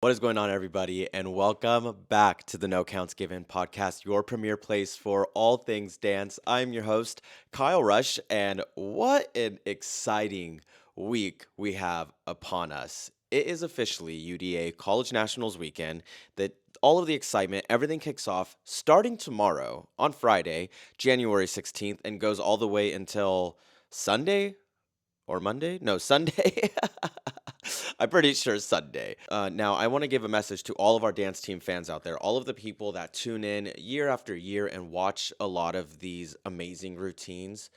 What is going on, everybody, and welcome back to the No Counts Given podcast, your premier place for all things dance. I'm your host, Kyle Rush, and what an exciting week we have upon us. It is officially UDA College Nationals weekend. That all of the excitement, everything kicks off starting tomorrow on Friday, January 16th, and goes all the way until Sunday or Monday? No, Sunday. I'm pretty sure Sunday. Now, I want to give a message to all of our dance team fans out there, all of the people that tune in year after year and watch a lot of these amazing routines.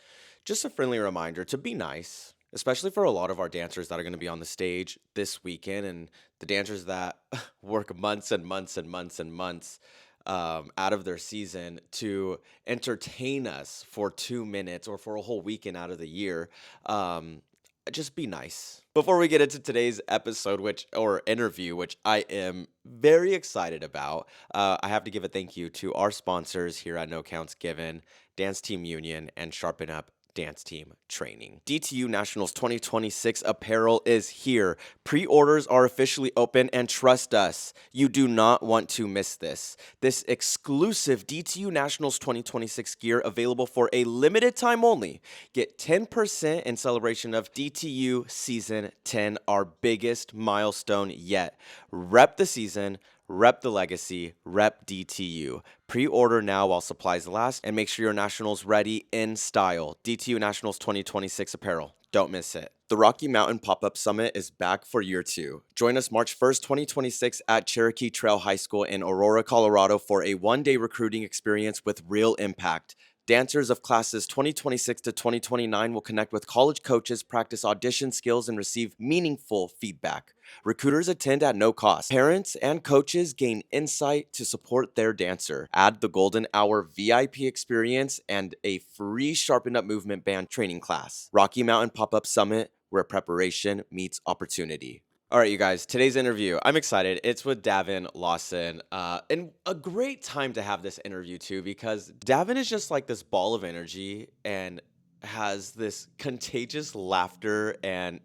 Just a friendly reminder to be nice, especially for a lot of our dancers that are going to be on the stage this weekend and the dancers that work months and months and months and months out of their season to entertain us for 2 minutes or for a whole weekend out of the year. Um, just be nice. Before we get into today's episode, or interview, which I am very excited about, I have to give a thank you to our sponsors here at No Counts Given, Dance Team Union, and Sharpen Up Dance Team Training. DTU Nationals 2026 apparel is here. Pre-orders are officially open, and trust us, you do not want to miss this. This exclusive DTU Nationals 2026 gear available for a limited time only. Get 10% in celebration of DTU Season 10, our biggest milestone yet. Rep the season, rep the legacy, rep DTU. Pre-order now while supplies last, and make sure your Nationals ready in style. DTU Nationals 2026 apparel. Don't miss it. The Rocky Mountain Pop-Up Summit is back for year two. Join us March 1st, 2026 at Cherokee Trail High School in Aurora, Colorado for a one-day recruiting experience with real impact. Dancers of classes 2026 to 2029 will connect with college coaches, practice audition skills, and receive meaningful feedback. Recruiters attend at no cost. Parents and coaches gain insight to support their dancer. Add the Golden Hour VIP experience and a free Sharpen Up Movement Band training class. Rocky Mountain Pop-Up Summit, where preparation meets opportunity. All right, you guys, today's interview, I'm excited. It's with Davin Lawson. And a great time to have this interview, too, because Davin is just like this ball of energy and has this contagious laughter and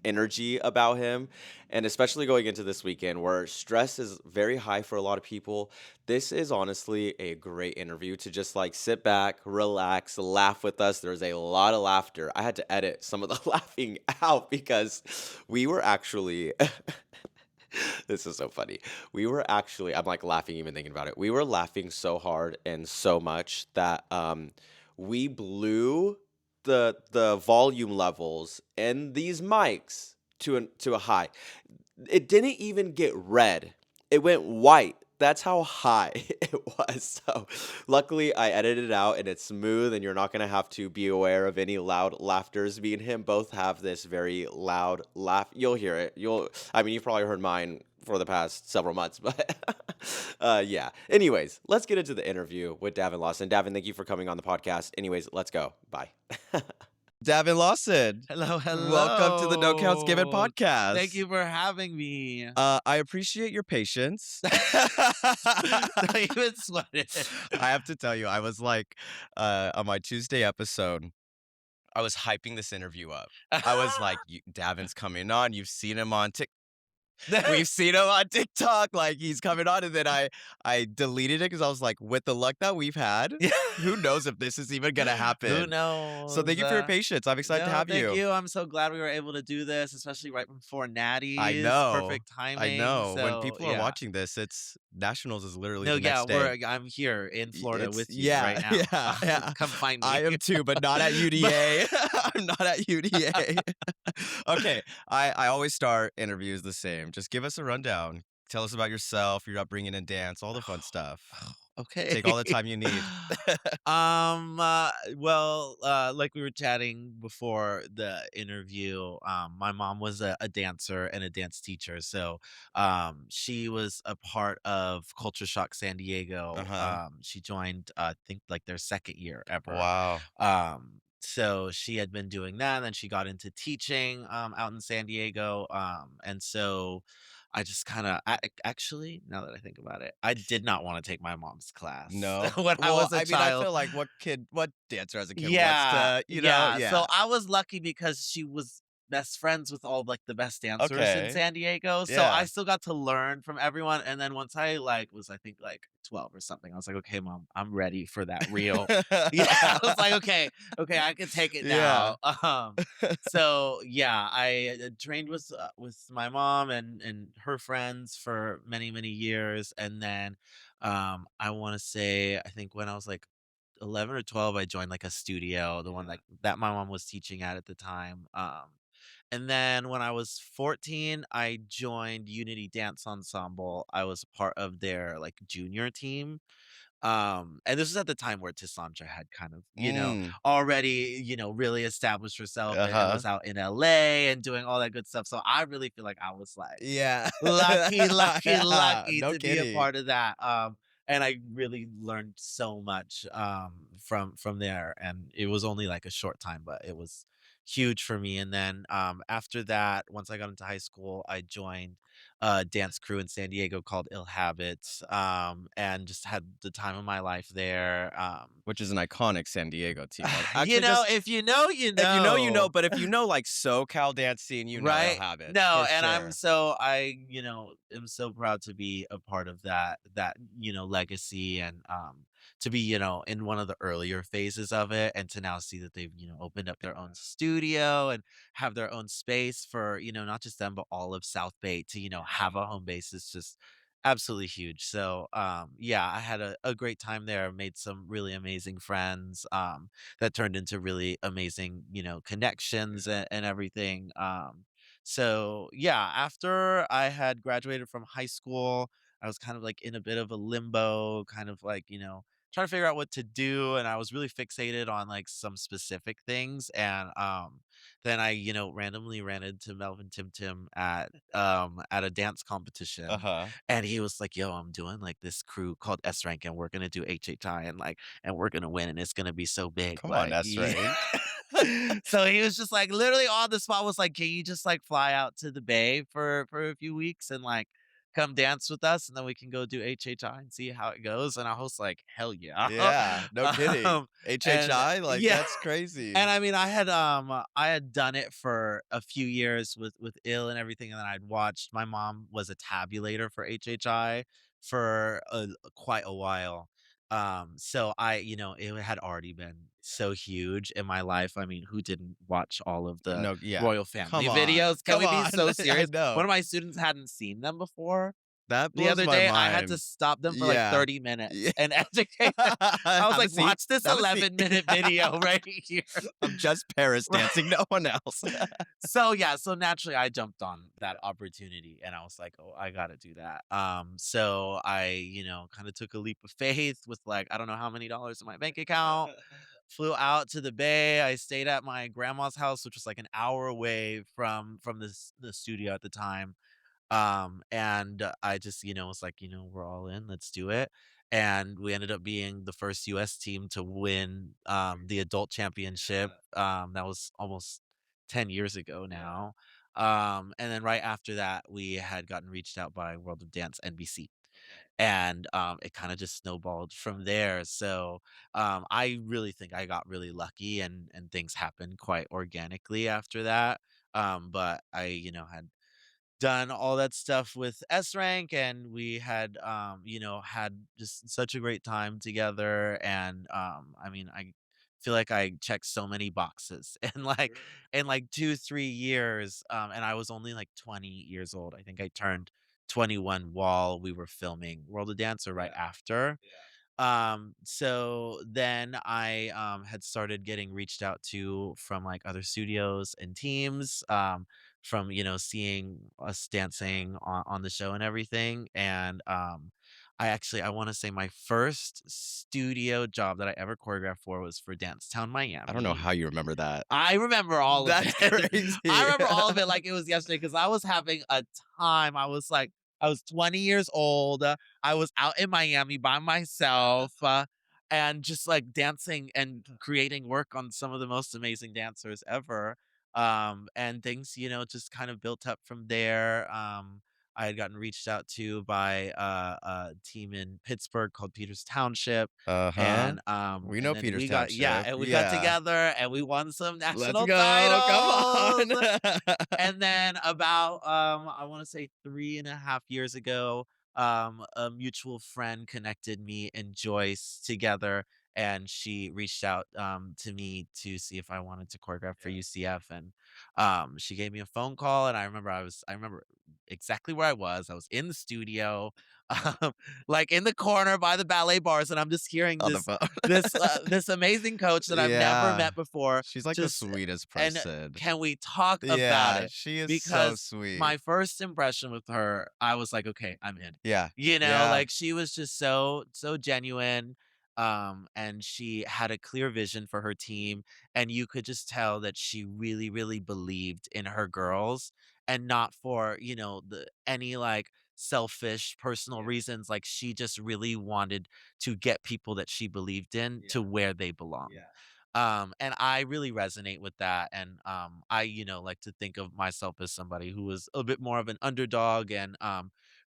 energy about him. And especially going into this weekend where stress is very high for a lot of people, this is honestly a great interview to just like sit back, relax, laugh with us. There's a lot of laughter. I had to edit some of the laughing out because we were actually. This is so funny. I'm like laughing even thinking about it. We were laughing so hard and so much that we blew the volume levels in these mics to a high. It didn't even get red. It went white. That's how high it was. So luckily I edited it out and it's smooth and you're not gonna have to be aware of any loud laughters. Me and him both have this very loud laugh. You'll hear it. You've probably heard mine for the past several months, but yeah. Anyways, let's get into the interview with Davin Lawson. Davin, thank you for coming on the podcast. Anyways, let's go. Bye. Davin Lawson, Hello, welcome to the No Counts Given hello. podcast. Thank you for having me. I appreciate your patience. Don't even sweat it. I have to tell you, I was like, on my Tuesday episode, I was hyping this interview up. I was like, Davin's coming on. You've seen him on We've seen him on TikTok, like he's coming on, and then I deleted it because I was like, with the luck that we've had, who knows if this is even gonna Who happen. knows? So thank you for your patience. I'm excited to No, have thank you. you. I'm so glad we were able to do this, especially right before I Natty's. know. Perfect I timing. know. When So people are yeah. watching this, it's Nationals is literally No, the yeah, next day. I'm here in Florida It's with you right now. yeah. Come find me. I am too, but not at UDA. I'm not at UDA. Okay, I always start interviews the same. Just give us a rundown. Tell us about yourself, your upbringing in dance, all the fun stuff. Okay. Take all the time you need. Like we were chatting before the interview, my mom was a dancer and a dance teacher. So, she was a part of Culture Shock San Diego. Uh-huh. She joined, I think like their second year ever. Wow. So she had been doing that, and then she got into teaching, out in San Diego. And so I just kinda actually, now that I think about it, I did not wanna take my mom's class No. when I Well, was a I mean, I child. feel like what dancer as a kid wants Yeah, to, yeah, yeah. so I was lucky because she was best friends with all, like, the best dancers in Okay. San Diego, so I Yeah. still got to learn from everyone, and then once I, like, was, I think, like, 12 or something, I was like, "Okay, mom, I'm ready for that real." Yeah, I was like, "Okay, okay, I can take it Yeah. now." So, yeah, I, trained with my mom and her friends for many, many years, and then, I wanna say, I think when I was, like, 11 or 12, I joined, like, a studio, the one, like, that my mom was teaching at the time, and then when I was 14, I joined Unity Dance Ensemble. I was part of their, like, junior team, and this was at the time where Cassandra had kind of, Mm. already, really established herself and Uh-huh. was out in LA and doing all that good stuff. So I really feel like I was like Yeah. lucky, lucky, Yeah, lucky no to be a kidding. part of that. And I really learned so much from there. And it was only like a short time, but it was huge for me. And then after that, once I got into high school, I joined dance crew in San Diego called Ill Habits, and just had the time of my life there. Which is an iconic San Diego team. Actually, just If you know, you if you know, you know, know. but if you know, like, SoCal dance scene, you know Right? Habits, No, for and sure. am so proud to be a part of that, legacy and, to be, in one of the earlier phases of it and to now see that they've, opened up their own studio and have their own space for, not just them, but all of South Bay to, have a home base is just absolutely huge. So, yeah, I had a great time there, made some really amazing friends, that turned into really amazing, connections and everything. So yeah, after I had graduated from high school, I was kind of like in a bit of a limbo, kind of like, trying to figure out what to do. And I was really fixated on like some specific things. And then I, randomly ran into Melvin Tim Tim at a dance competition. Uh-huh. And he was like, "Yo, I'm doing like this crew called S Rank and we're gonna do HHI and we're gonna win and it's gonna be so big." Come on, Like, S yeah. rank. So he was just like literally on the spot was like, "Can you just like fly out to the Bay for a few weeks and like come dance with us and then we can go do HHI and see how it goes?" And I was like, "Hell yeah." Yeah, no kidding. um, and HHI, like, yeah, that's and crazy. I mean, I had done it for a few years with ill and everything, and then I'd watched my mom was a tabulator for HHI for quite a while. So it had already been so huge in my life. I mean, who didn't watch all of the No, yeah. royal Come family on. videos? Can Come we be on. so I serious? know. One of my students hadn't seen them before. That The blows other my day, I had to mind. stop them for like Yeah. 30 Yeah. minutes and educate them. I was Have a like, seat. "Watch this Have a seat. 11-minute video right here." Of just Paris Right. dancing, no one else. So, yeah, so naturally I jumped on that opportunity and I was like, "Oh, I gotta do that." So I, kinda took a leap of faith with like, I don't know how many dollars in my bank account, flew out to the Bay. I stayed at my grandma's house, which was like an hour away from the studio at the time. And I just, was like, we're all in, let's do it. And we ended up being the first US team to win the adult championship. That was almost 10 years ago now. And then right after that, we had gotten reached out by World of Dance NBC. And it kind of just snowballed from there. So I really think I got really lucky and things happened quite organically after that. But I, had done all that stuff with S Rank and we had had just such a great time together and I mean I feel like I checked so many boxes and like in like 2 3 years and I was only like 20 years old. I think I turned 21 while we were filming World of Dance or right after. So then I had started getting reached out to from like other studios and teams from seeing us dancing on the show and everything. And I want to say my first studio job that I ever choreographed for was for Dance Town I don't know Miami. how you remember that. I remember all of That's it. I crazy. remember all of it like it was yesterday because I was having a time. I was 20 years old. I was out in Miami by myself and just like dancing and creating work on some of the most amazing dancers ever. And things, just kind of built up from there. I had gotten reached out to by a team in Pittsburgh called Peters Township, Uh-huh. We and know then Peters we got yeah, Township. and we got Yeah. together and we won some Let's national go. Come titles. on. And then about, I wanna say 3.5 years ago, a mutual friend connected me and Joyce together, and she reached out, to me to see if I wanted to choreograph for UCF, and, she gave me a phone call, and I remember exactly where I was. I was in the studio, um, like, in the corner by the ballet bars, and I'm just hearing On the this phone. this amazing coach that I've never Yeah. met before, She's like the just sweetest and person. can we talk about Yeah, it? she is so Because sweet. my first impression with her, I was like, "Okay, I'm in." Yeah. You know, Yeah. like, she was just so genuine, and she had a clear vision for her team, and you could just tell that she really, really believed in her girls, and not for, any, like, selfish personal reasons, like, she just really wanted to get people that she believed in to where they belong. And I really resonate with that. And I, like to think of myself as somebody who was a bit more of an underdog and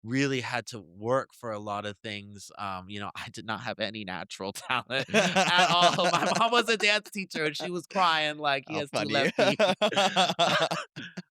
really had to work for a lot of things. I did not have any natural talent at all. My mom was a dance teacher and she was crying like he How has two funny. left feet.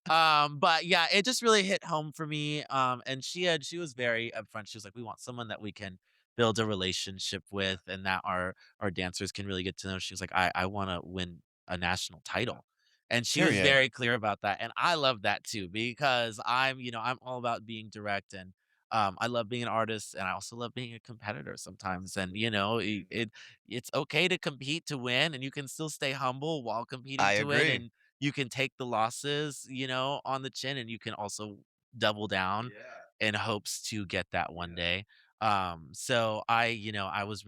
But yeah, it just really hit home for me. And she was very upfront. She was like, we want someone that we can build a relationship with and that our dancers can really get to know. She was like, I want to win a national title. And she was Period. very clear about that. And I love that too, because I'm all about being direct and I love being an artist and I also love being a competitor sometimes. And it's okay to compete to win and you can still stay humble while I competing to win. agree. And you can take the losses, on the chin and you can also double down in hopes to get that one day. So I was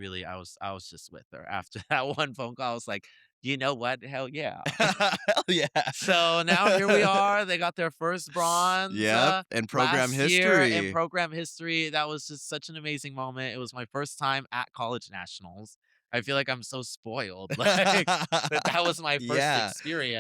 just with her after that one phone call. I was like, you know what? Hell yeah. Hell yeah. So now here we are. They got their first bronze Yep, and program last year in history. program history. That was just such an amazing moment. It was my first time at college nationals. I feel like I'm so spoiled, like that was my first Yeah,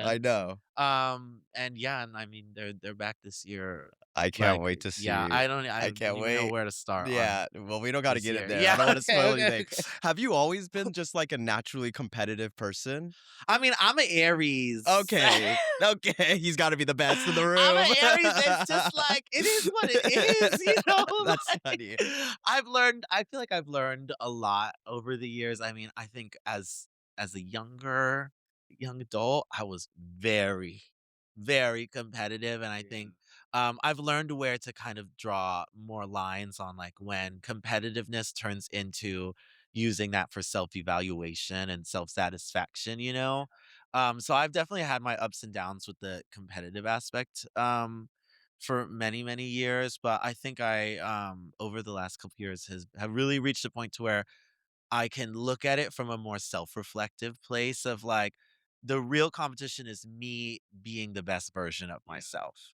I experience. know. And yeah, and I mean they're back this year. I can't Like, wait to yeah, see. I I don't can't even know wait. where to start on Yeah, well, we don't gotta this get it year. there. I Yeah, don't wanna okay, spoil okay. anything. Have you always been just, like, a naturally competitive person? I mean, I'm an Aries. Okay, okay, he's gotta be the best in the I'm room. an Aries. It's just like it is what it is, That's like funny. I feel like I've learned a lot over the years. I mean, I think as a young adult, I was very, very competitive. And I think I've learned where to kind of draw more lines on like when competitiveness turns into using that for self-evaluation and self-satisfaction. So I've definitely had my ups and downs with the competitive aspect, for many, many years, but I think over the last couple years have really reached a point to where I can look at it from a more self-reflective place of like, the real competition is me being the best version of myself.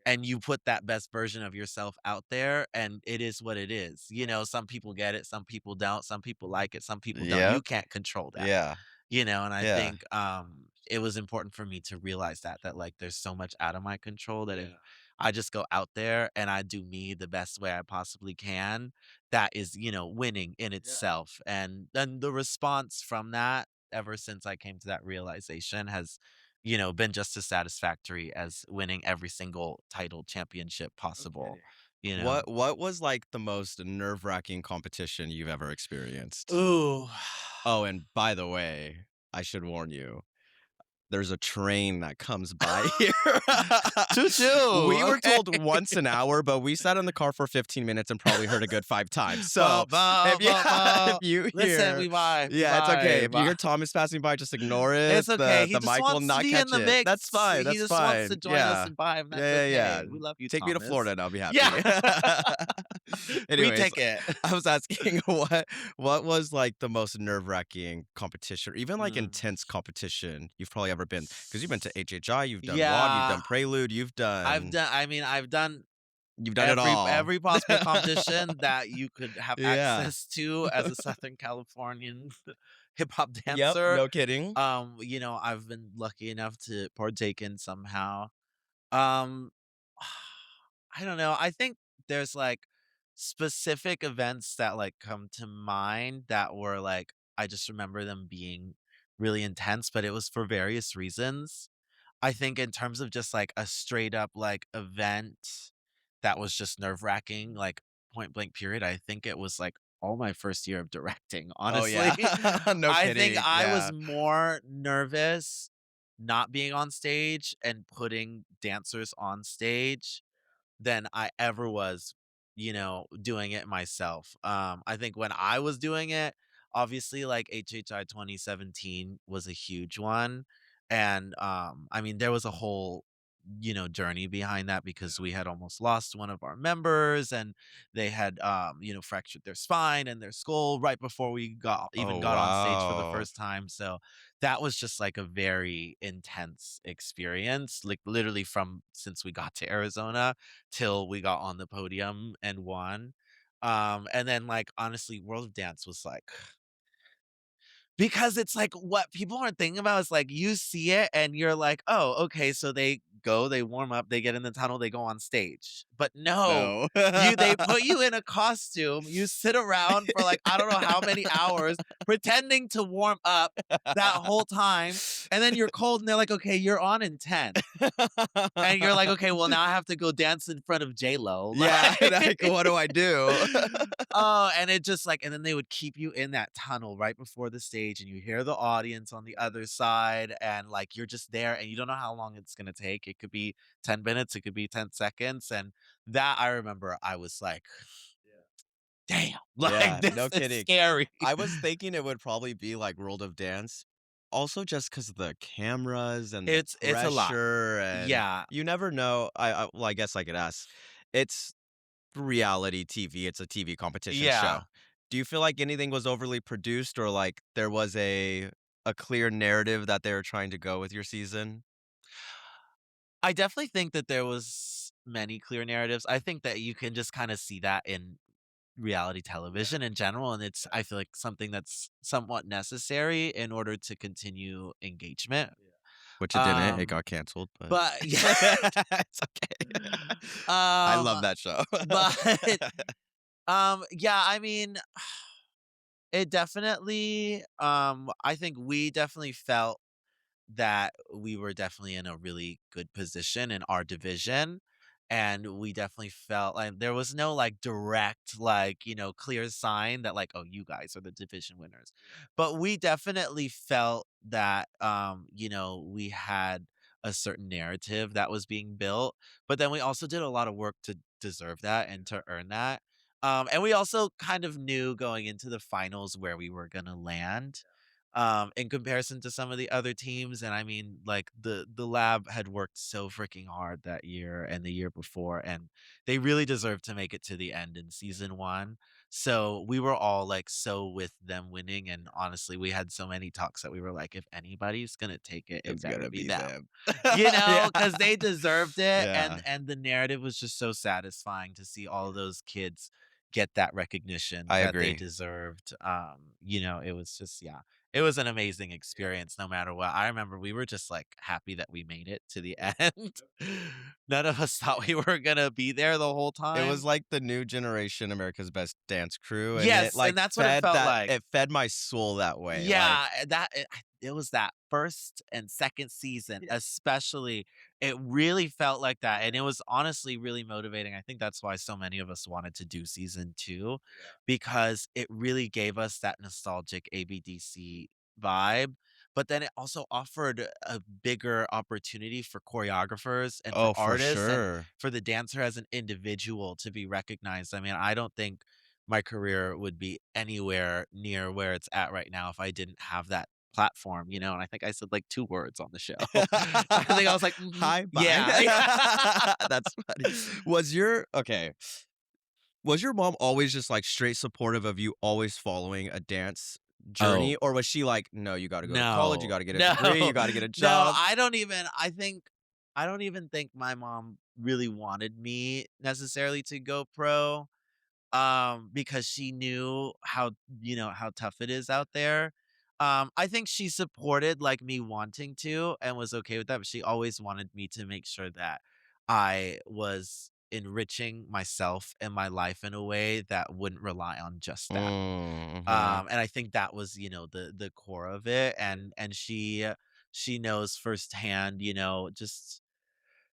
And you put that best version of yourself out there, and it is what it is. Some people get it, some people don't, some people like it, some people don't. You Yep, can't control that. yeah, And I yeah, think, it was important for me to realize that, like, there's so much out of my control that if I just go out there and I do me the best way I possibly can, that is, winning in itself. And then the response from that, ever since I came to that realization has, been just as satisfactory as winning every single title championship possible, you know? What was, like, the most nerve-wracking competition you've ever experienced? Ooh. Oh, and by the way, I should warn you, there's a train that comes by here. Choo choo. We were Okay. told once an hour, but we sat in the car for 15 minutes and probably heard a good 5 times. So, Ba, ba, if you ba, ba. if you Listen, hear we vibe, we yeah, it's okay. vibe. If you hear Thomas passing by, just ignore it. It's okay. The He just mic will wants to not be in catch the it. mix. That's fine, He that's just wants to fine. join us Yeah. and vibe, and that's Yeah, yeah, okay. yeah. We love you, Take me to Florida Thomas. and I'll be Yeah. happy. Anyways, Retake it. I was asking what was, like, the most nerve-wracking competition or even, like, Mm. intense competition you've probably ever been? Because 'Cause you've been to HHI, you've done WAD, you've Yeah. done Prelude, I've done you've done it every all. every possible competition that you could have Yeah. access to as a Southern Californian hip hop Yep, dancer. no kidding. I've been lucky enough to partake in somehow. Um, I don't know. I think there's, like, specific events that, like, come to mind that were, like I just remember them being really intense, but it was for various reasons. I think in terms of just, like, a straight up, like, event that was just nerve-wracking, like, point blank period, I think it was, like, all my first year of directing, Oh, honestly. yeah. No I think kidding. I was Yeah. more nervous not being on stage and putting dancers on stage than I ever was, doing it myself. I think when I was doing it, obviously, like, HHI 2017 was a huge one, and, I mean, there was a whole, journey behind that because we had almost lost one of our members, and they had, fractured their spine and their skull right before we Oh, got on stage for the wow. first time, so that was just, like, a very intense experience, like, literally from since we got to Arizona till we got on the podium and won. And then, like, honestly, World of Dance was like because it's like what people aren't thinking about is like you see it and you're like, "Oh, okay, so they go, they warm up, they get in the tunnel, they go on stage." But no, No. they put you in a costume, you sit around for like I don't know how many hours pretending to warm up that whole time, and then you're cold and they're like, "Okay, you're on in 10." And you're like, "Okay, well, now I have to go dance in front of J Lo." Yeah, like, what do I do? Oh, and it just like and then they would keep you in that tunnel right before the stage, and you hear the audience on the other side, and, like, you're just there, and you don't know how long it's gonna take. It could be 10 minutes, it could be 10 seconds, and that I remember I was like, "Damn, like, Yeah, this no is kidding. scary." I was thinking it would probably be like World of Dance, also just because of the cameras and the It's a lot. pressure, and Yeah. you never know. Well, I guess I could ask. It's reality TV, it's a TV competition show. Yeah. Do you feel like anything was overly produced or, like, there was a clear narrative that they were trying to go with your season? I definitely think that there was many clear narratives. I think that you can just kinda see that in reality television in general, and it's I feel like something that's somewhat necessary in order to continue engagement. Which it didn't, it Um, got canceled, but but yeah, it's okay. I um, love that show. but, yeah, I mean, it definitely, I think we definitely felt that we were definitely in a really good position in our division, and we definitely felt like there was no, like, direct, like, clear sign that, like, "Oh, you guys are the division winners." But we definitely felt that, we had a certain narrative that was being built, but then we also did a lot of work to deserve that and to earn that. And we also kind of knew going into the finals where we were gonna land in comparison to some of the other teams. And I mean, like the lab had worked so freaking hard that year and the year before, and they really deserved to make it to the end in season one. So we were all like so with them winning, and honestly, we had so many talks that we were like, if anybody's gonna take it, it It's better gonna be be them. them. Yeah. Because they deserved it, and Yeah, the narrative was just so satisfying to see all of those kids get that recognition I that they agree. deserved. It was just yeah, it was an amazing experience no matter what. I remember we were just, like, happy that we made it to the end. None of us thought we were gonna be there the whole It was time. like the new generation America's Best Dance Crew, and it, Yes, like, and that's what it felt like. it fed my soul that way, like Yeah, it was that 1st and 2nd season, especially, it really felt like that, and it was honestly really motivating. I think that's why so many of us wanted to do season 2, because it really gave us that nostalgic ABDC vibe, but then it also offered a bigger opportunity for choreographers and for oh, for artists and sure. for the dancer as an individual to be recognized. I mean, I don't think my career would be anywhere near where it's at right now if I didn't have that platform, and I think I said, like, 2 words on the show. I think I was like, "Mhm, Hi, bye. yeah." That's funny. Was your mom always just, like, straight supportive of you always following a dance journey, Oh, or was she like, "No, you gotta go to college, you no. gotta get a No. degree, you gotta get a No, job?" I don't even think my mom really wanted me necessarily to go pro. Because she knew how tough it is out there. I think she supported, like, me wanting to and was okay with that, but she always wanted me to make sure that I was enriching myself and my life in a way that wouldn't rely on just that. Mhm. And I think that was, the core of it, and she knows firsthand, just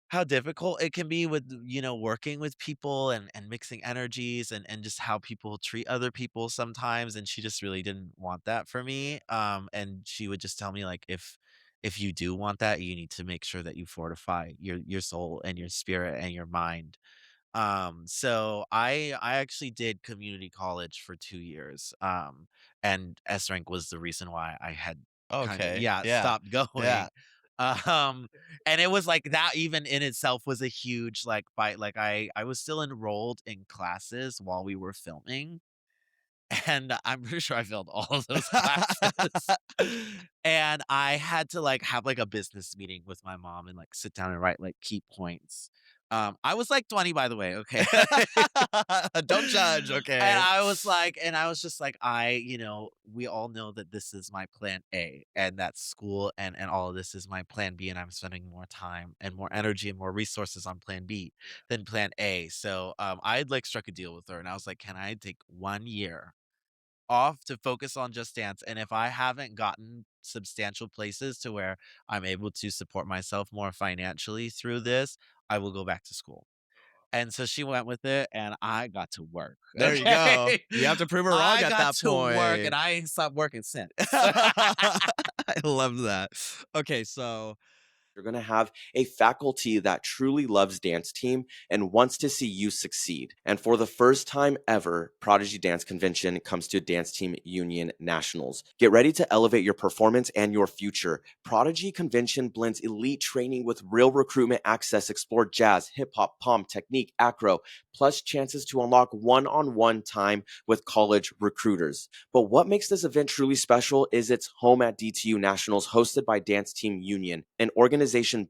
how difficult it can be with, working with people and mixing energies and just how people treat other people sometimes, and she just really didn't want that for me, and she would just tell me, like, if you do want that, you need to make sure that you fortify your soul and your spirit and your mind. So I actually did community college for 2 years, and S rank was the reason why I had Okay. Yeah. stopped Yeah. going. Um, and it was like that even in itself was a huge, like, fight, like, I was still enrolled in classes while we were filming, and I'm pretty sure I failed all of those classes. And I had to, like, have, like, a business meeting with my mom and, like, sit down and write, like, key points. I was, like, 20, by the way, okay? Don't judge, And okay? I was just like, we all know that this is my plan A, and that school and all of this is my plan B, and I'm spending more time and more energy and more resources on plan B than plan A. So, I had, like, struck a deal with her, and I was like, "Can I take 1 year off to focus on just dance, and if I haven't gotten substantial places to where I'm able to support myself more financially through this, I will go back to school." And so she went with it, and I got to work, There you go. okay? You have to prove her wrong I at got that to work, and point. I ain't stopped working since. I love that. Okay, so you're going to have a faculty that truly loves dance team and wants to see you succeed. And for the first time ever, Prodigy Dance Convention comes to Dance Team Union Nationals. Get ready to elevate your performance and your future. Prodigy Convention blends elite training with real recruitment access. Explore jazz, hip hop, pom, technique, acro, plus chances to unlock one-on-one time with college recruiters. But what makes this event truly special is its home at DTU Nationals, hosted by Dance Team Union, an organization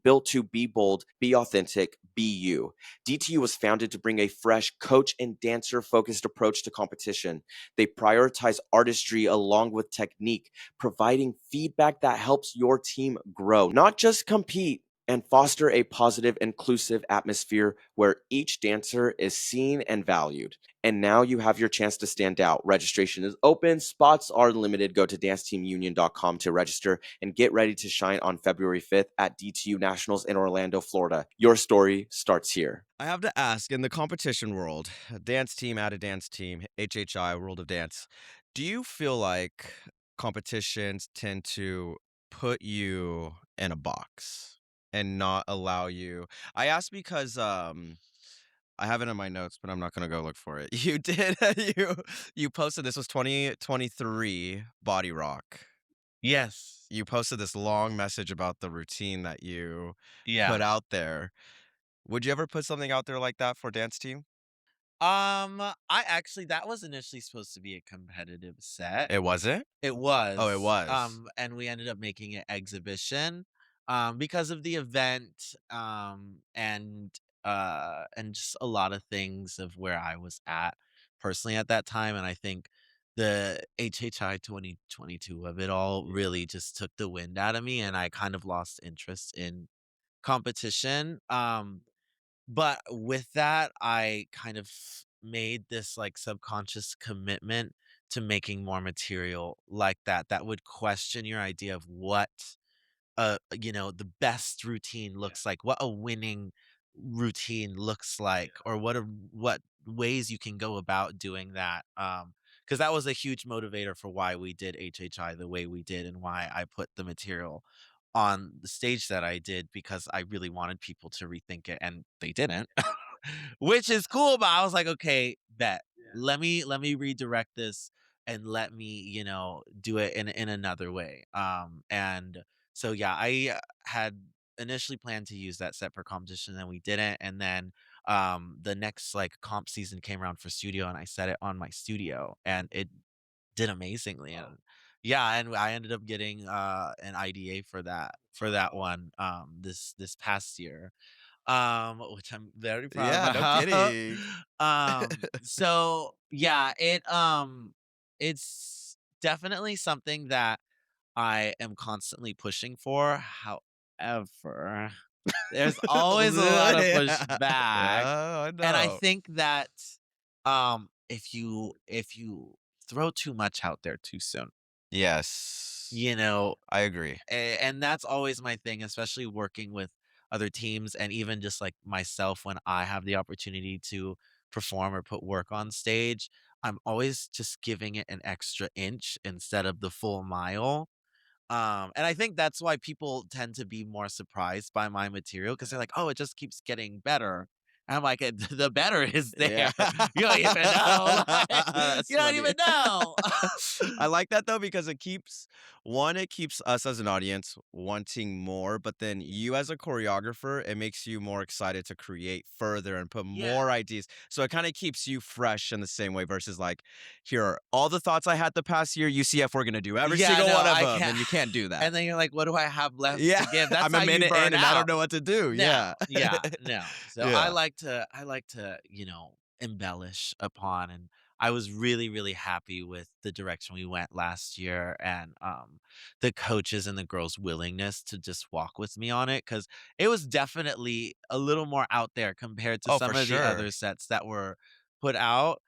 built to be bold, be authentic, be you. DTU was founded to bring a fresh coach and dancer focused approach to competition. They prioritize artistry along with technique, providing feedback that helps your team grow, not just compete. And foster a positive, inclusive atmosphere where each dancer is seen and valued. And now you have your chance to stand out. Registration is open, spots are limited. Go to danceteamunion.com to register and get ready to shine on February 5th at DTU Nationals in Orlando, Florida. Your story starts here. I have to ask, in the competition world, dance team at a dance team, HHI, World of Dance, do you feel like competitions tend to put you in a box and not allow you? I ask because I have it in my notes, but I'm not gonna go look for it. You did you you posted this was 2023 Body Rock. Yes. You posted this long message about the routine that you put Yeah. out there. Would you ever put something out there like that for dance team? I actually that was initially supposed to be a competitive set. It wasn't? It Oh, it was, was. and we ended up making it exhibition, because of the event, and just a lot of things of where I was at personally at that time, and I think the HHI 2022 of it all really just took the wind out of me, and I kind of lost interest in competition, but with that, I kind of made this, like, subconscious commitment to making more material like that, that would question your idea of what, the best routine looks like, what a winning routine looks like, or what ways you can go about doing that. Because that was a huge motivator for why we did HHI the way we did and why I put the material on the stage that I did, because I really wanted people to rethink it, and they didn't, which is cool. But I was like, okay, bet. Let me redirect this and let me, do it in another way. And so yeah, I had initially planned to use that set for competition, and we didn't. And then the next, like, comp season came around for studio, and I set it on my studio, and it did amazingly. And yeah, and I ended up getting an IDA for that one this past year, which I'm very proud Yeah, no about. kidding. So yeah, it's definitely something that I am constantly pushing for. However, There's always a lot of pushback, Yeah, I and I know. think that, if you throw too much out there too soon, Yes, you know, I agree. and that's always my thing, especially working with other teams and even just, like, myself when I have the opportunity to perform or put work on stage, I'm always just giving it an extra inch instead of the full mile. And I think that's why people tend to be more surprised by my material because 'cause they're like, "Oh, it just keeps getting better." And I'm like, "The better is Yeah. there. You don't even know, like, That's you don't funny. even know." I like that though because it keeps us as an audience wanting more, but then you as a choreographer, it makes you more excited to create further and put Yeah. more ideas. So it kind of keeps you fresh in the same way versus like, here are all the thoughts I had the past year, UCF, we're gonna do every Yeah, single no, one of I them, can't and you can't do that. and then you're like, "What do I have left Yeah, to give?" That's I'm a how you minute in burn and I don't out. know what to do. No, Yeah. yeah, no. So Yeah. I like to, embellish upon and I was really, really happy with the direction we went last year and the coaches and the girls' willingness to just walk with me on it because it was definitely a little more out there compared to Oh, for some of the sure. other sets that were put out.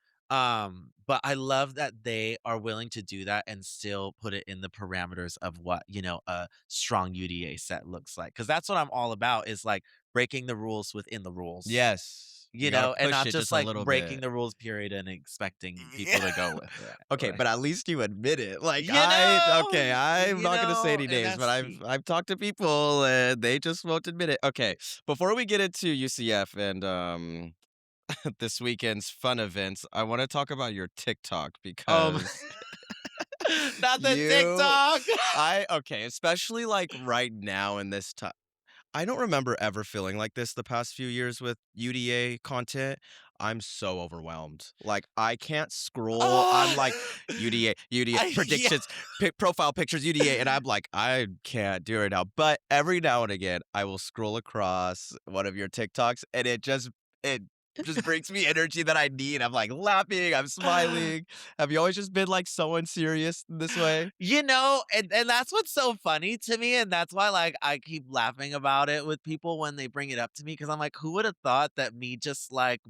But I love that they are willing to do that and still put it in the parameters of what, a strong UDA set looks like. Cause that's what I'm all about is like breaking the rules within the rules, Yes. You gotta and push not it just just a like little breaking bit. the rules period and expecting Yeah. people to go with it. Okay, but at least you admit it. Like, I'm not gonna say any And names, but that's I've key. I've talked to people and they just won't admit it. Okay, before we get into UCF and, this weekend's fun events, I wanna talk about your TikTok Um, because not the you TikTok. okay, especially, like, right now in this time. I don't remember ever feeling like this the past few years with UDA content. I'm so overwhelmed. Like, I can't scroll. I'm Ah, like, UDA, yeah. predictions, profile pictures, UDA. And I'm like, I can't do it now. But every now and again, I will scroll across one of your TikToks and it just brings me energy that I need. I'm like laughing, I'm smiling. Have you always just been like so unserious in this way? And that's what's so funny to me, and that's why, like, I keep laughing about it with people when they bring it up to me because 'cause I'm like, "Who would have thought that me just, like,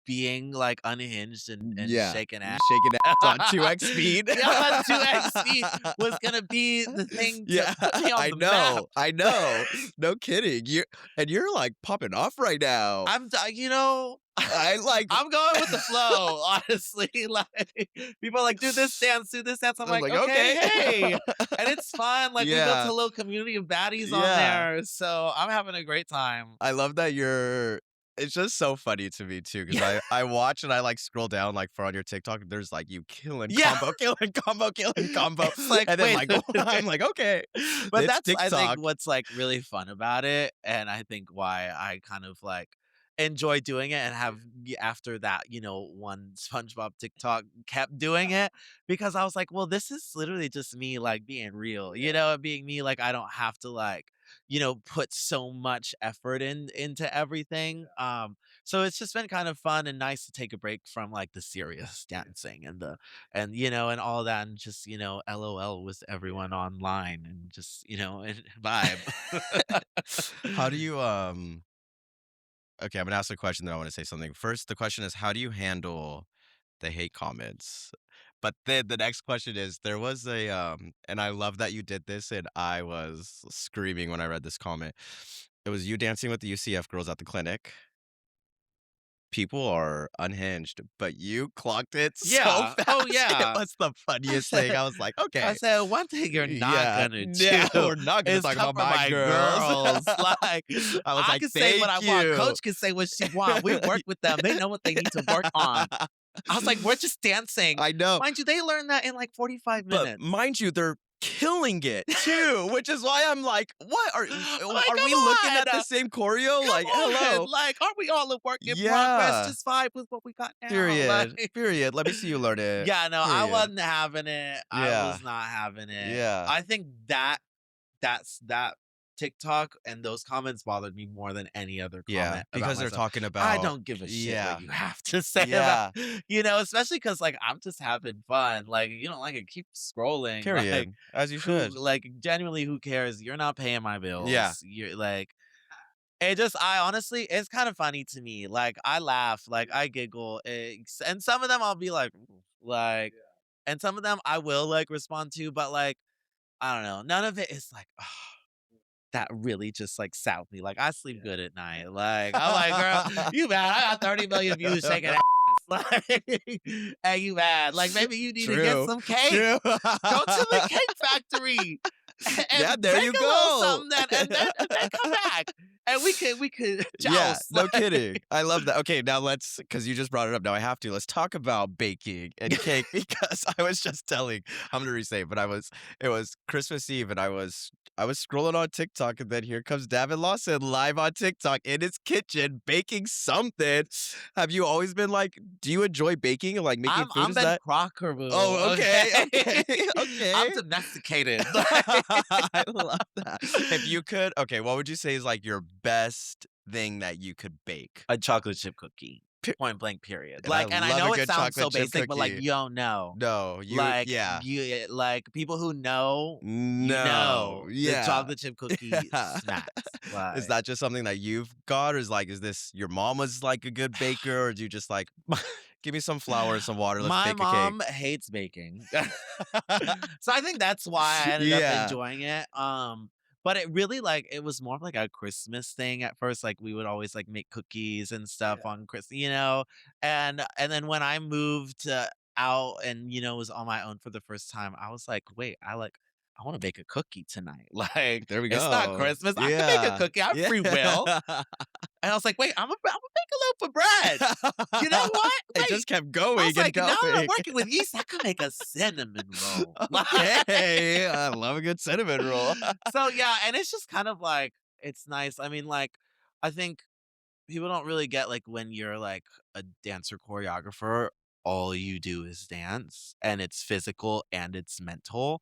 being, like, unhinged and Yeah. shaking ass Shaking ass on 2x speed. yeah, on 2X speed was gonna be the thing to Yeah, put me on I the map." know, I know. No kidding. You're, like, popping off right now. I'm d you know, I like I'm going with the flow, honestly, like, people are like, "Do this dance, do this dance." I'm I'm like, like, "Okay, "Okay." hey." And it's fun, like, we built Yeah, a little community of baddies on yeah. there, so I'm having a great time. I love that you're it's just so funny to me too because Yeah, I watch and I, like, scroll down, like, for on your TikTok, and there's, like, you yeah, killing combo, killing combo, it's like, and then, wait like, a I'm minute. like, "Okay, But it's that's I think TikTok." what's, like, really fun about it, and I think why I kind of, like, enjoy doing it and have after that, one SpongeBob TikTok kept doing it, because I was like, "Well, this is literally just me, like, being real," and being me, like, I don't have to, like, put so much effort into everything, so it's just been kind of fun and nice to take a break from, like, the serious dancing and all that and just, LOL with everyone online and just, and vibe. How do you, okay, I'm gonna ask a question, then I wanna say something. First, the question is, how do you handle the hate comments? But then the next question is, there was and I love that you did this, and I was screaming when I read this comment. It was you dancing with the UCF girls at the clinic. People are unhinged, but you clocked it so Yeah. Oh, fast. It yeah. was the I funniest thing. said I was like, I "Okay, said, "One thing you're not yeah, gonna do yeah, we're not gonna is talk about cover my my girls." girls." Like, I was I like, can say what "Thank I want. you." Coach can say what she want. We work with them. They know what they need to work on. I was like, "We're just dancing." I know, Mind you, they learned that in, like, 45 but minutes. mind you, they're killing it too, which is why I'm like, "What Like, are come we looking at on. the same choreo?" Come Like, on, "Hello." like, aren't we all a work in progress? Yeah. Just vibe with what we got now, Period. like Period. Let me see you learn it. yeah, no, I Period. wasn't having it. I Yeah. was not having it. Yeah. I think that TikTok and those comments bothered me more than any other Yeah. comment about Because they're myself. talking I about don't give a shit what yeah. you have to say about Yeah. especially because like, I'm just having fun, like, you don't like it, keep scrolling, like, Period. As you should. genuinely, who cares? You're not paying my Yeah. bills. You're like It just I honestly it's kinda funny to me, like, I laugh, like, I giggle, and some of them I'll be like, "Ooh," like and some of them I will, like, respond to, but, like, I don't know, none of it is like, that really just, like, south me, like, I sleep good at night, like, I'm like, "Girl, you mad, I got 30 million views shaking ass," like, "And you mad, like, maybe you need to get True, some cake, true. go to the cake factory Yeah, and there bake you a little go. something then and then come back, and we could Yeah, joust," no like kidding. I love that. Okay, now let's because you just brought it up. Now I have to. Let's talk about baking and cake because I was just telling. I'm gonna resay it, but it was Christmas Eve and I was scrolling on TikTok and then here comes Davin Lawson live on TikTok in his kitchen baking something. Have you always been like? Do you enjoy baking and like making food? I'm Is Ben that? Crocker, boo, Oh, okay? okay, okay, I'm okay. domesticated, like I love that. If you could, okay, what would you say is like your best thing that you could bake? a chocolate chip cookie, Pe point blank, period, And I like, and I love a know it good sounds so chocolate chip basic, but, like, cookie. you don't know. No, you Like, yeah. like, people who know, you No, know, the yeah. chocolate chip cookie Yeah. smacks, Is like that just something that you've got, or is this your mom was, like, a good baker, or do you just, like, "Give me some flour and some water, let's my bake a cake?" mom hates baking. So I think that's why I ended up Yeah. enjoying it, but it really, like it was more of, like, a Christmas thing at first, like, we would always, like, make cookies and stuff on Chris and then when I moved, out and, was on my own for the first time, I was like, "Wait, I wanna bake a cookie tonight." Like, There we it's not go. Christmas, I can make a Yeah. cookie, I have Yeah. free will. And I was like, "Wait, Imma bake a loaf of bread. You know what? It Wait." just kept I going was and like, "Now that I'm going. working with yeast, I could make a cinnamon roll." Okay, I love a good cinnamon roll. So, yeah, and it's just kind of like it's nice. I mean, like, I think people don't really get, like, when you're, like, a dancer choreographer, all you do is dance, and it's physical and it's mental,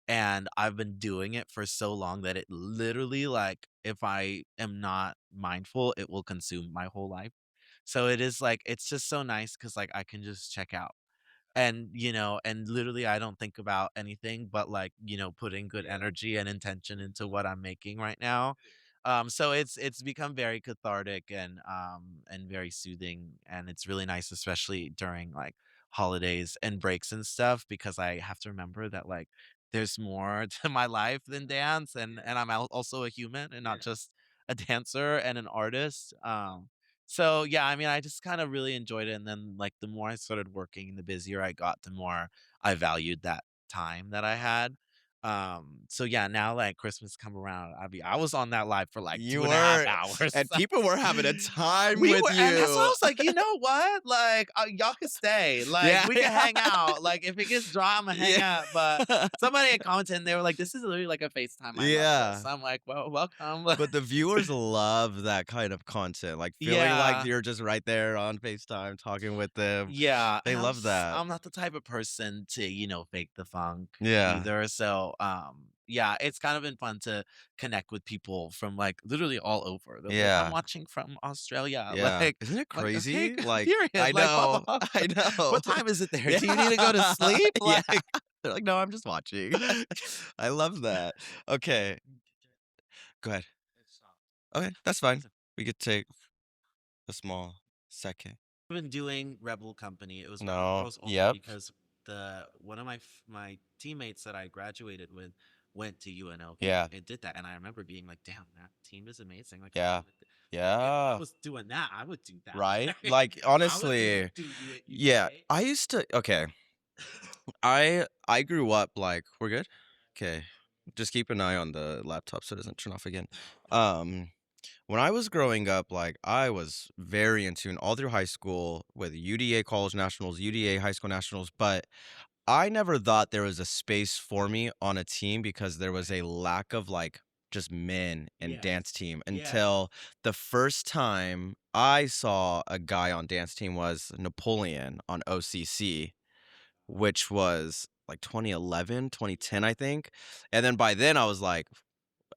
and I've been doing it for so long that it literally, like, if I am not mindful, it will consume my whole life. So it is, like it's just so nice because like, I can just check out. And literally I don't think about anything but like, putting good energy and intention into what I'm making right now. So it's become very cathartic and very soothing and it's really nice, especially during like holidays and breaks and stuff, because I have to remember that like there's more to my life than dance and I'm also a human and not just a dancer and an artist. So, yeah, I mean, I just kinda really enjoyed it, and then, like, the more I started working, the busier I got, the more I valued that time that I had. So, yeah, now, like, Christmas come around, I was on that live for, like, You 2.5 were hours. and people were having a time We with were and that's why I you. was like, "You know what? Like, y'all can stay, like, Yeah, we can hang yeah. out, like, if it gets dry, Imma hang Yeah. out," but somebody had commented, and they were like, "This is literally like a FaceTime, I love this." Yeah. I'm like, "Well, welcome." But the viewers love that kind of content, like, feeling like Yeah. you're just right there on FaceTime talking with them. Yeah, They and love that. I'm not the type of person to, fake the funk Yeah. either, so, yeah, it's kind of been fun to connect with people from, like, literally all over. They'll be like, "I'm Yeah. watching from Australia," Yeah. Isn't it I'm like, "Okay, crazy? Like, I period, like, know. I know. what time is it there? Yeah. Do you need to go to sleep?" Yeah. Like They're like, "No, I'm just watching." I love that. Okay. Go ahead. Okay, that's fine. We could take a small second. been doing Rebel Company. It was Rebel No. Girls only Yep. because the one of my teammates that I graduated with went to UNLV Yeah. and did that, and I remember being like, "Damn, that team is amazing." Like, Yeah. if I Yeah. was doing that, I would do that. Right? Like, I would honestly, do yeah, UGA. I used to okay. I grew up like we're good? Okay. Just keep an eye on the laptop so it doesn't turn off again. Um, when I was growing up, like I was very in tune all through high school with UDA college nationals, UDA high school nationals, but I never thought there was a space for me on a team because there was a lack of like just men and Yes. dance team Yeah. until the first time I saw a guy on dance team was Napoleon on OCC, which was like 2011, 2010, I think. And then by then I was like,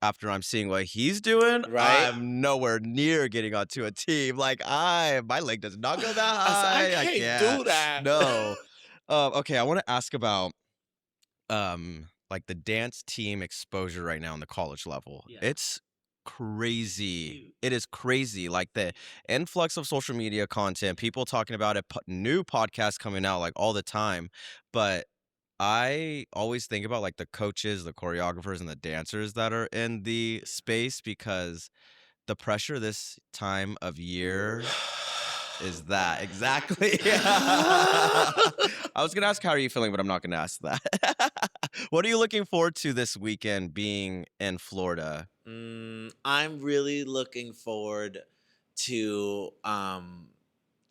after I'm seeing what he's doing, Right? I'm nowhere near getting onto a team. Like my leg does not go that I said, "I high. I can't can't. do that." No. Okay, I want to ask about like the dance team exposure right now in the college level. Yeah. It's crazy. It is crazy. Like the influx of social media content, people talking about it, new podcasts coming out like all the time. But I always think about like the coaches, the choreographers, and the dancers that are in the space because the pressure this time of year is that exactly. I was gonna ask how are you feeling, but I'm not gonna ask that. What are you looking forward to this weekend being in Florida? I'm really looking forward to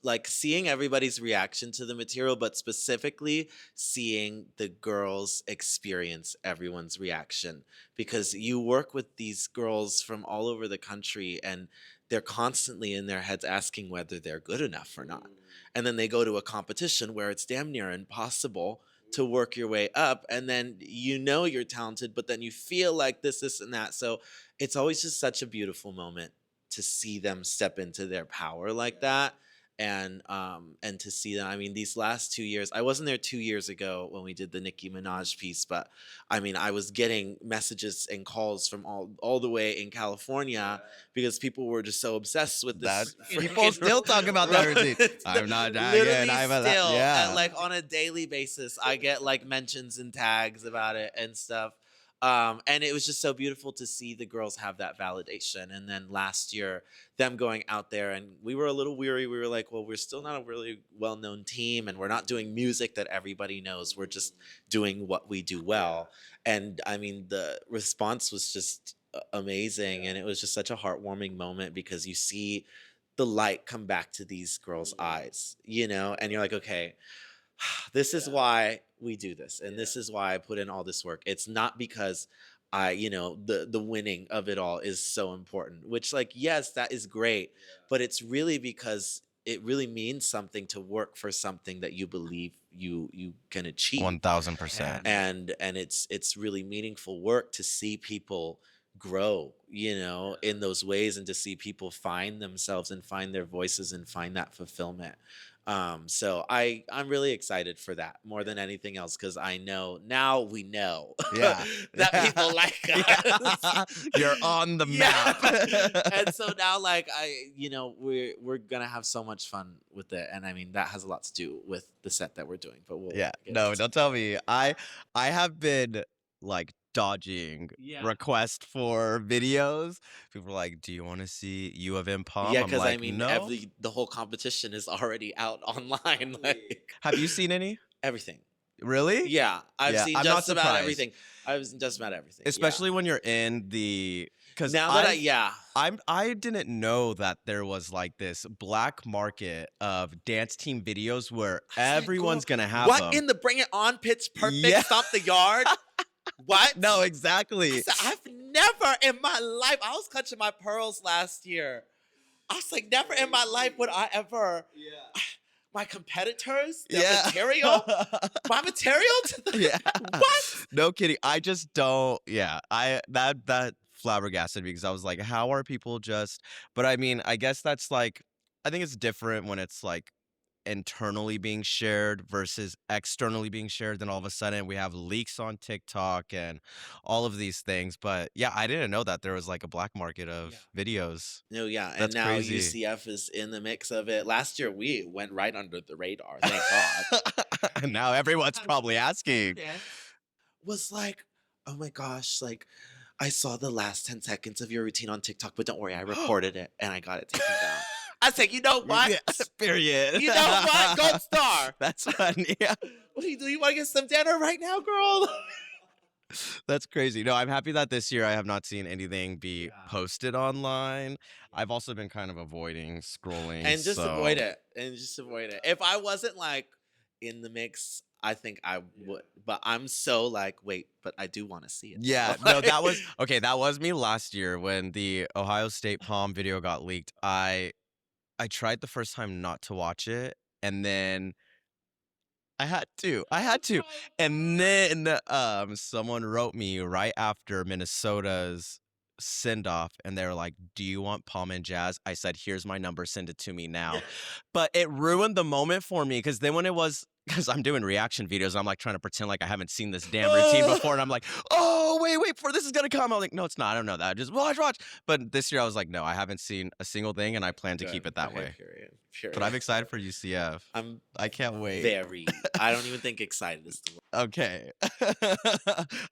like seeing everybody's reaction to the material, but specifically seeing the girls experience everyone's reaction because you work with these girls from all over the country and they're constantly in their heads asking whether they're good enough or not. And then they go to a competition where it's damn near impossible to work your way up and then you know you're talented but then you feel like this and that. So it's always just such a beautiful moment to see them step into their power like that and to see them. I mean, these last 2 years, I wasn't there 2 years ago when we did the Nicki Minaj piece, but I mean, I was getting messages and calls from all the way in California because people were just so obsessed with That this people freaking still talk about that routine. I'm not dying. literally I'm still yeah. like on a daily basis I get like mentions and tags about it and stuff. And it was just so beautiful to see the girls have that validation. And then last year, them going out there, and we were a little weary. We were like, well, we're still not a really well known team, and we're not doing music that everybody knows. We're just doing what we do well. And I mean, the response was just amazing. And it was just such a heartwarming moment because you see the light come back to these girls' eyes, you know, and you're like, okay, this is why we do this and this is why I put in all this work. It's not because the winning of it all is so important, which like yes, that is great, but it's really because it really means something to work for something that you believe you can achieve. 1000%. And it's really meaningful work to see people grow, in those ways, and to see people find themselves and find their voices and find that fulfillment. So I'm really excited for that more than anything else because I know now we know Yeah. that people like us. Yeah. You're on the Yeah. map. And so now like we're gonna have so much fun with it. And I mean that has a lot to do with the set that we're doing, but we'll Yeah. get No, into don't tell me. I have been like dodging Yeah. requests for videos. People are like, "Do you want to see U of M Yeah, Palm?" I'm because I like, mean "No." the whole competition is already out online. Like Have you seen any? everything. Really? Yeah, I've Yeah, seen I'm not just about surprised. everything. I've seen just about everything. Yeah. Especially when you're in the because Now that yeah. I didn't know that there was like this black market of dance team videos where I was like, girl, everyone's gonna have what them. in the Bring It On Pitch Perfect Yeah. Stomp the Yard? What? No, I exactly. said, I've never in my life, I was clutching my pearls last year. I was like, never in my life would I ever, my competitors, their Yeah. material, my material to the, Yeah. what? No kidding. I just don't yeah. That flabbergasted me because I was like, how are people just but I mean, I guess that's like I think it's different when it's like internally being shared versus externally being shared. Then all of a sudden we have leaks on TikTok and all of these things. But yeah, I didn't know that there was like a black market of videos. No, yeah, and That's now crazy. UCF is in the mix of it. Last year, we went right under the radar, thank God. And now everyone's probably asking. Was like, oh my gosh, like I saw the last 10 seconds of your routine on TikTok, but don't worry, I reported it and I got it taken down. I said, you know what? Yeah, period. You know what? Gold star. That's funny. Yeah. What do you do? You want to get some dinner right now, girl? That's crazy. No, I'm happy that this year I have not seen anything be Yeah. posted online. I've also been kind of avoiding scrolling. And just so avoid it. And just avoid it. If I wasn't like in the mix, I think I would. But I'm so like, wait, but I do want to see it. yeah, no, that was okay. That was me last year when the Ohio State Palm video got leaked. I tried the first time not to watch it, and then I had to. I had to. And then someone wrote me right after Minnesota's send off and they were like, "Do you want Palm and Jazz?" I said, "Here's my number, send it to me now." But it ruined the moment for me because then when it was because I'm doing reaction videos. And I'm like trying to pretend like I haven't seen this damn routine before, and I'm like, oh wait, for this is gonna come. I'm like, no, it's not. I don't know that. Just watch. But this year I was like, no, I haven't seen a single thing, and I plan to keep Good. it that Okay, way. period. But I'm Period. excited for UCF. I'm I can't wait. very. I don't even think excited is the word. Okay.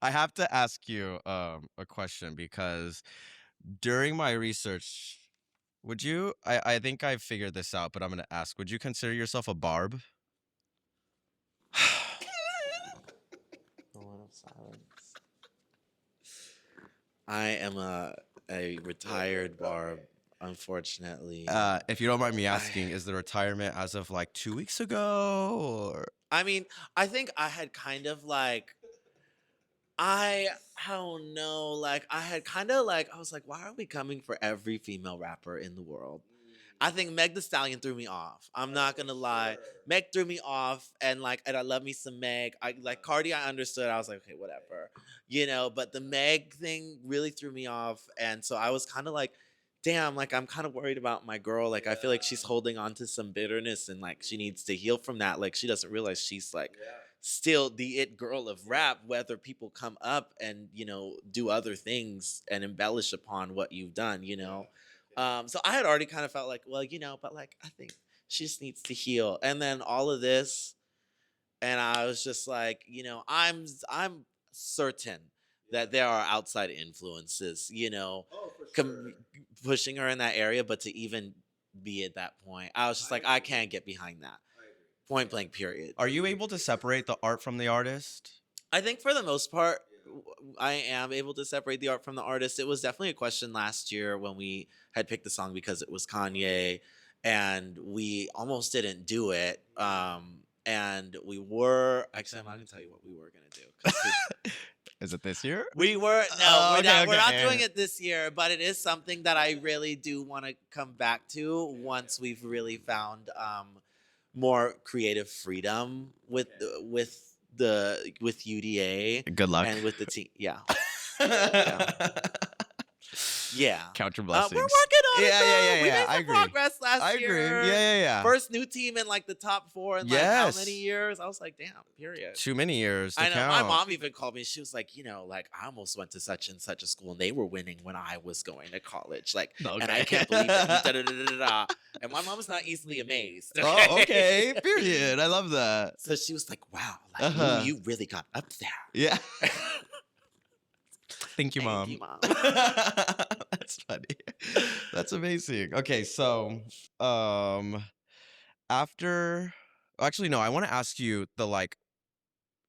I have to ask you a question because during my research, would you I think I figured this out, but I'm gonna ask, would you consider yourself a barb? Moment of silence. I am a retired barb, unfortunately. If you don't mind me I asking, is the retirement as of like 2 weeks ago or I mean, I think I had kind of like I don't know, like I had kind of like I was like, why are we coming for every female rapper in the world? I think Meg The Stallion threw me off. I'm not gonna lie. Meg threw me off, and I love me some Meg. I like Cardi. I understood. I was like, okay, whatever, But the Meg thing really threw me off, and so I was kind of like, damn. Like I'm kind of worried about my girl. Like I feel like she's holding on to some bitterness, and like she needs to heal from that. Like she doesn't realize she's like still the it girl of rap. Whether people come up and do other things and embellish upon what you've done. So I had already kind of felt like, well, but like I think she just needs to heal. And then all of this, and I was just like, I'm certain that there are outside influences, pushing her in that area. But to even be at that point, I was just like, I can't get behind that. Point blank, period. are you able to separate the art from the artist? I think for the most part, I am able to separate the art from the artist. It was definitely a question last year when we had picked the song because it was Kanye, and we almost didn't do it. And we were actually, I'm not gonna tell you what we were gonna do. 'Cause Is it this year? we were no, Oh, we're okay, not. We're not okay. doing it this year, but it is something that I really do want to come back to once we've really found more creative freedom with UDA Good luck. and with the team. Yeah, yeah, yeah. Count your We're blessings. working on it. Yeah, Though. We yeah. made I some agree. progress last I agree. year. Yeah. First new team in like the top 4 in like how many Yes. years? I was like, damn. Period. Too many years to I know. count. My mom even called me. She was like, like I almost went to such and such a school, and they were winning when I was going to college. Like, and I can't believe that. Da, da, da, da, da, da. And my mom's not easily amazed. Oh, okay. Period. I love that. So she was like, "Wow, like you really got up there." Yeah. Thank you, Thank Mom. you, Mom. That's funny. That's amazing. Okay, so after actually no, I want to ask you the like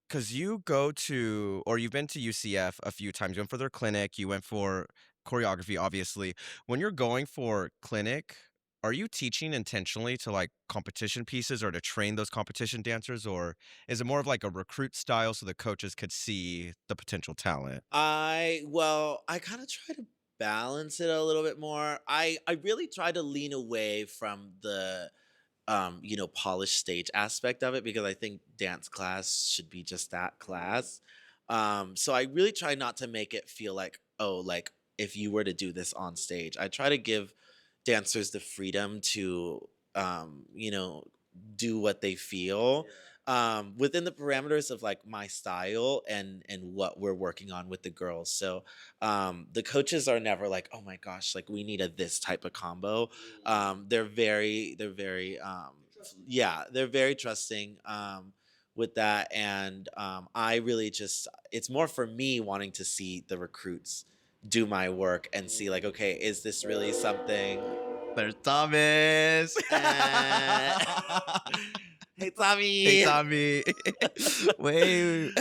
because you go to or you've been to UCF a few times. You went for their clinic, you went for choreography, obviously. When you're going for clinic, are you teaching intentionally to like competition pieces or to train those competition dancers, or is it more of like a recruit style so the coaches could see the potential talent? I kind of try to balance it a little bit more. I really try to lean away from the polished stage aspect of it because I think dance class should be just that class. So I really try not to make it feel like, oh, like if you were to do this on stage. I try to give dancers the freedom to do what they feel within the parameters of like my style and what we're working on with the girls. So the coaches are never like, oh my gosh, like we need a this type of combo. They're very trusting with that. And I really just, it's more for me wanting to see the recruits do my work and see like, okay, is this really something? There's Thomas. Hey, Tommy. Hey, Tommy. Wait.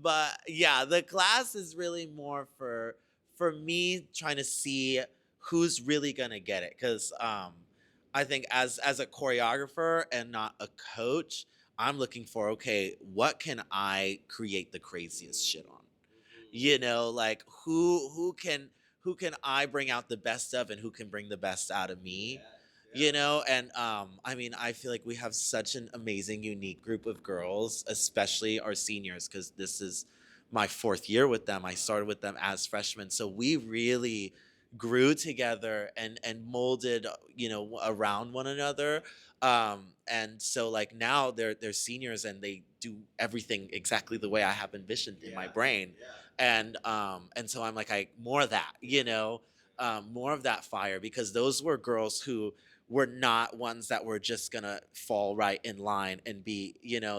But yeah, the class is really more for me trying to see who's really gonna get it. Because I think as a choreographer and not a coach, I'm looking for okay, what can I create the craziest shit on? Like who can I bring out the best of and who can bring the best out of me? And I mean, I feel like we have such an amazing unique group of girls, especially our seniors, because this is my 4th year with them. I started with them as freshmen, so we really grew together and molded around one another. And so like now they're seniors and they do everything exactly the way I have envisioned in my brain. And so I'm like, I more of that, more of that fire, because those were girls who were not ones that were just gonna fall right in line and be,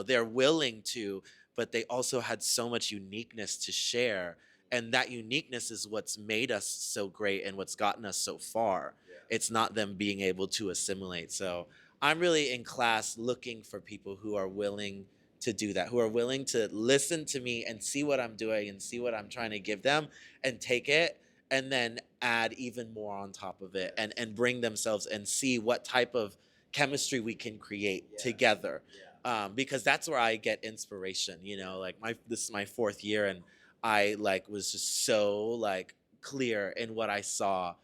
they're willing to, but they also had so much uniqueness to share. And that uniqueness is what's made us so great and what's gotten us so far. It's not them being able to assimilate. So I'm really in class looking for people who are willing to do that, who are willing to listen to me and see what I'm doing and see what I'm trying to give them and take it and then add even more on top of it, and bring themselves and see what type of chemistry we can create together. Because that's where I get inspiration, like this is my fourth year, and I like was just so like clear in what I saw.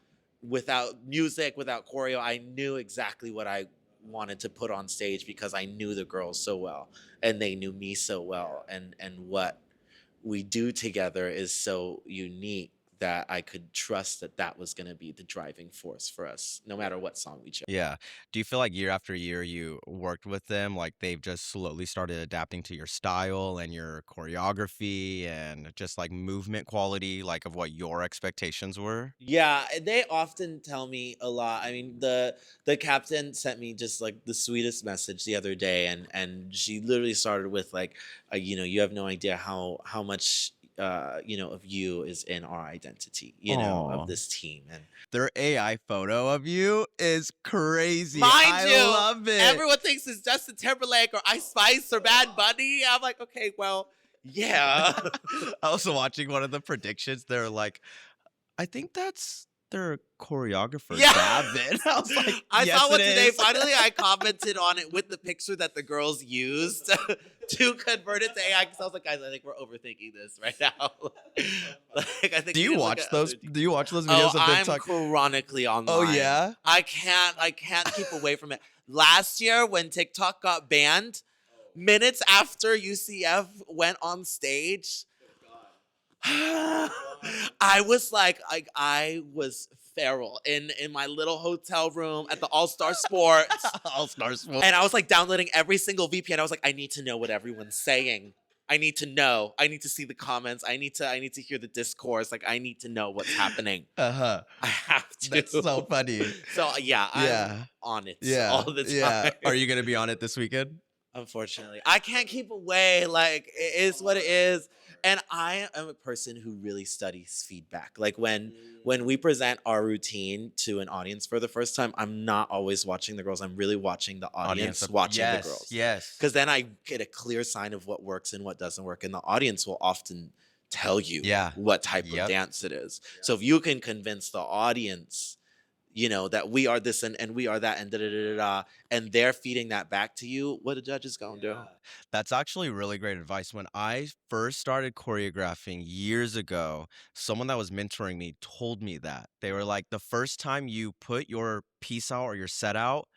Without music, without choreo, I knew exactly what I wanted to put on stage because I knew the girls so well and they knew me so well, and what we do together is so unique that I could trust that that was going to be the driving force for us no matter what song we chose. Yeah. Do you feel like year after year you worked with them, like they've just slowly started adapting to your style and your choreography and just like movement quality, like of what your expectations were? Yeah, they often tell me a lot. I mean, the captain sent me just like the sweetest message the other day, and she literally started with like, you have no idea how much of you is in our identity, of Oh, this team. And their AI photo of you is crazy. mind I you, love it. everyone thinks it's Justin Timberlake or Ice Spice or Bad Bunny. I'm like, okay, well, yeah. I was watching one of the predictions. They're like, I think that's their choreographer, Yeah. Davin. I was like, I yes, saw it one today. is. Finally, I commented on it with the picture that the girls used to convert it to AI, because I was like, guys, I think we're overthinking this right now. Like, I think Do we you need to look watch at those? other. Do you watch those Oh, videos of them I'm talk? chronically Oh online. yeah. I can't keep away from it. Last year, when TikTok got banned, minutes after UCF went on stage, I was like, I was feral in my little hotel room at the All Star Sports, All stars. and I was like downloading every single VPN. I was like, I need to know what everyone's saying. I need to know. I need to see the comments. I need to hear the discourse. Like, I need to know what's happening. Uh huh. I have That's to. so funny. So yeah, I'm Yeah. on it all Yeah. the Yeah. time. Are you gonna be on it this weekend? Unfortunately, I can't keep away. Like, it is what it is. And I am a person who really studies feedback. Like, when we present our routine to an audience for the first time, I'm not always watching the girls. I'm really watching the Audience. audience watching the Yes. girls. Yes. Because then I get a clear sign of what works and what doesn't work. And the audience will often tell you Yeah. what type of Yep. dance it is. So if you can convince the audience, that we are this and we are that and da da da da da, and they're feeding that back to you, what the judges gonna do? That's actually really great advice. When I first started choreographing years ago, someone that was mentoring me told me that. They were like, the first time you put your piece out or your set out,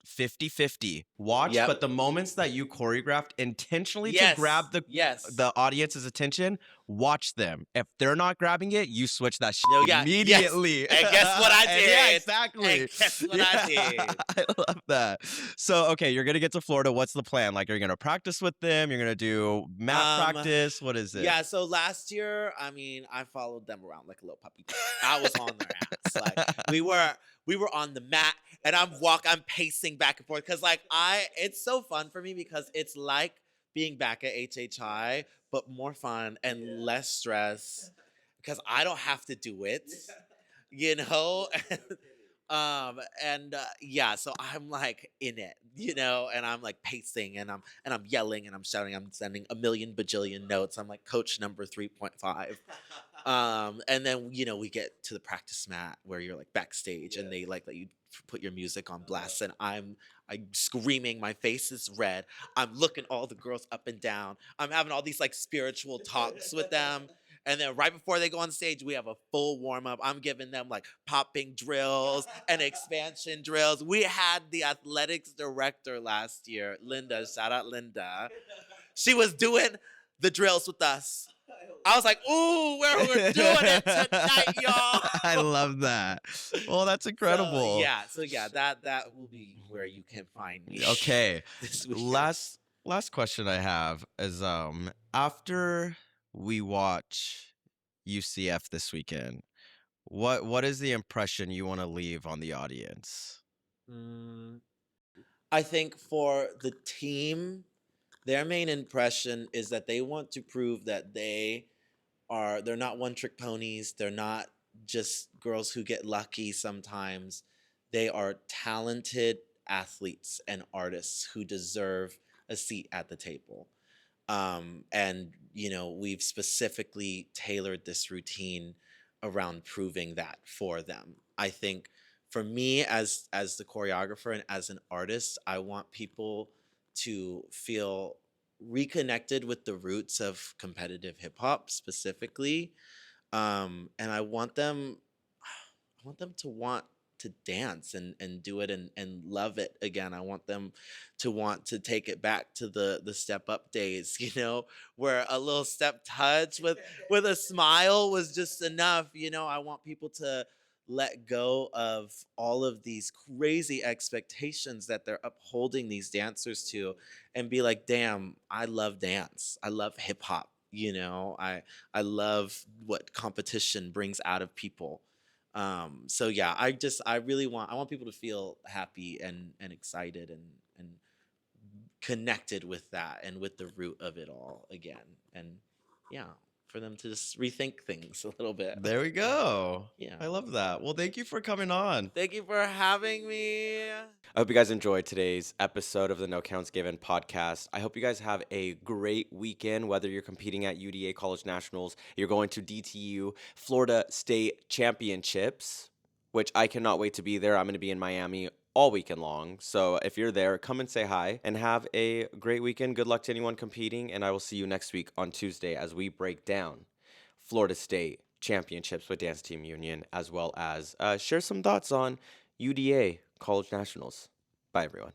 50-50. Watch, Yep. but the moments that you choreographed intentionally to Yes. grab the Yes. audience's attention, watch them. If they're not grabbing it, you switch that shit No, yeah, yes. immediately. And guess what I And yeah, did? exactly. And guess what I did? I love that. So, okay, you're gonna get to Florida. What's the plan? Like, are you gonna practice with them? You're gonna do mat Um, practice? What is it? yeah, so last year, I mean, I followed them around like a little puppy dog. I was on their ass. Like, we were on the mat, and I'm pacing back and forth, because like it's so fun for me, because it's like being back at HHI, but more fun and less stress, because I don't have to do it, you know? And yeah, so I'm like in it, and I'm like pacing, and I'm yelling and I'm shouting, I'm sending a million bajillion notes. I'm like coach number 3.5. And then we get to the practice mat where you're like backstage, and they like let you put your music on blast, and I'm screaming, my face is red. I'm looking all the girls up and down. I'm having all these like spiritual talks with them. And then right before they go on stage, we have a full warm up. I'm giving them like popping drills and expansion drills. We had the athletics director last year, Linda. Shout out Linda. She was doing the drills with us. I was like, "Ooh, we're doing it tonight, I y'all." love that. Well, that's incredible. So yeah, that will be where you can find me Okay. this weekend. Last question I have is after we watch UCF this weekend, what is the impression you want to leave on the audience? Mm, I think for the team, their main impression is that they want to prove that they're not one trick ponies. They're not just girls who get lucky sometimes. They are talented athletes and artists who deserve a seat at the table. And we've specifically tailored this routine around proving that for them. I think for me as the choreographer and as an artist, I want people to feel reconnected with the roots of competitive hip hop specifically. And I want them to want to dance and do it and love it again. I want them to want to take it back to the step up days, where a little step touch with a smile was just enough. I want people to let go of all of these crazy expectations that they're upholding these dancers to and be like, damn, I love dance. I love hip hop. I love what competition brings out of people. So yeah, I want people to feel happy and excited and connected with that and with the root of it all again. And yeah, for them to just rethink things a little bit. There we go. Yeah. I love that. Well, thank you for coming on. Thank you for having me. I hope you guys enjoyed today's episode of the No Counts Given podcast. I hope you guys have a great weekend, whether you're competing at UDA College Nationals, you're going to DTU Florida State Championships, which I cannot wait to be there. I'm going to be in Miami all weekend long. So if you're there, come and say hi and have a great weekend. Good luck to anyone competing, and I will see you next week on Tuesday as we break down Florida State Championships with Dance Team Union, as well as share some thoughts on UDA College Nationals. Bye, everyone.